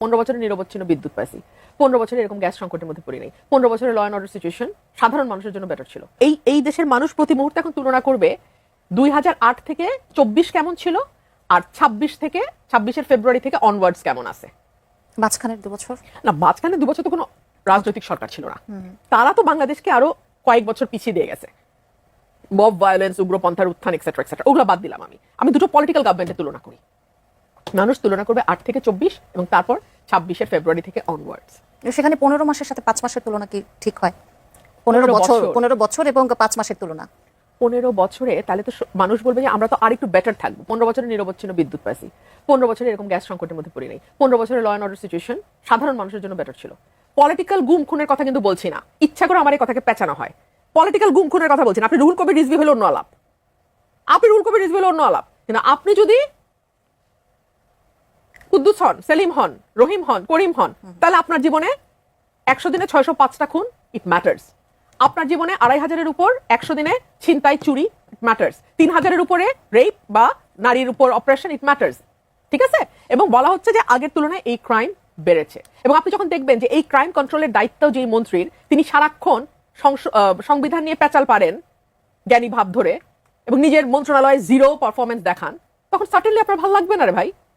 15 বছরের নিরবচ্ছিন্ন বিদ্যুৎ পাইছি, 15 বছরে এরকম গ্যাস সংকটের মধ্যে পড়ি নাই, 15 বছরের ল অ্যান্ড অর্ডার সিচুয়েশন সাধারণ মানুষের জন্য বেটার ছিল। এই দেশের মানুষ প্রতি মুহূর্তে এখন তুলনা করবে 2008 থেকে 24 কেমন ছিল আর 26-এর ফেব্রুয়ারি থেকে অনওয়ার্ডস কেমন আছে। মাঝখানের 2 বছর না, মাঝখানে 2 বছর তো কোনো রাজনৈতিক সরকার ছিল না, তারা তো বাংলাদেশকে আরো কয়েক বছর পিছিয়ে দিয়ে গেছে। মব ভায়োলেন্স, উগ্রপন্থার উত্থান এক্সেট্রা এক্সেট্রা, ওগুলো বাদ দিলাম। আমি দুটো পলিটিক্যাল গভর্নমেন্টের তুলনা করি। মানুষ তুলনা করবে 8 থেকে 24 এবং তারপর 26-এর ফেব্রুয়ারি থেকে অনওয়ার্ডস। সেখানে 15 মাসের সাথে 5 মাসের তুলনা কি ঠিক হয়? 15 বছর এবং 5 মাসের তুলনা 15 বছরে তাহলে তো মানুষ বলবে যে আমরা তো আর একটু বেটার থাকবো। 15 বছরের নিরবচ্ছিন্ন বিদ্যুৎ পাইছি, 15 বছরে এরকম গ্যাস সংকটের মধ্যে পড়ি নাই, 15 বছরের ল অ্যান্ড অর্ডার সিচুয়েশন সাধারণ মানুষের জন্য বেটার ছিল। পলিটিক্যাল গুম খুনের কথা কিন্তু বলছি না, ইচ্ছা করে আমার এই কথাকে পেঁচানো হয়। পলিটিক্যাল গুম খুনের কথা বলছেন আপনি। রুহুল কবির রিজভী হলো অন্য আলাপ, কিন্তু আপনি যদি কুদ্দুস হন, সেলিম হন, রহিম হন, করিম হন, তাহলে আপনার জীবনে 100 দিনে 605টা খুন, ইট ম্যাটার্স। আপনার জীবনে 2500-এর উপর 100 দিনে ছিনতাই, চুরি, ইট ম্যাটার্স। 3000-এর উপরে রেপ বা নারীর উপর অপারেশন, ইট ম্যাটার্স। ঠিক আছে? এবং বলা হচ্ছে যে আগের তুলনায় এই ক্রাইম বেড়েছে। এবং আপনি যখন দেখবেন যে এই ক্রাইম কন্ট্রোলের দায়িত্ব যে মন্ত্রীর, তিনি সারাক্ষণ সংবিধান নিয়ে পেঁচাল পারেন জ্ঞানী ভাব ধরে এবং নিজের মন্ত্রণালয়ে জিরো পারফরমেন্স দেখান, তখন সার্টেনলি আপনার ভালো লাগবে না রে ভাই।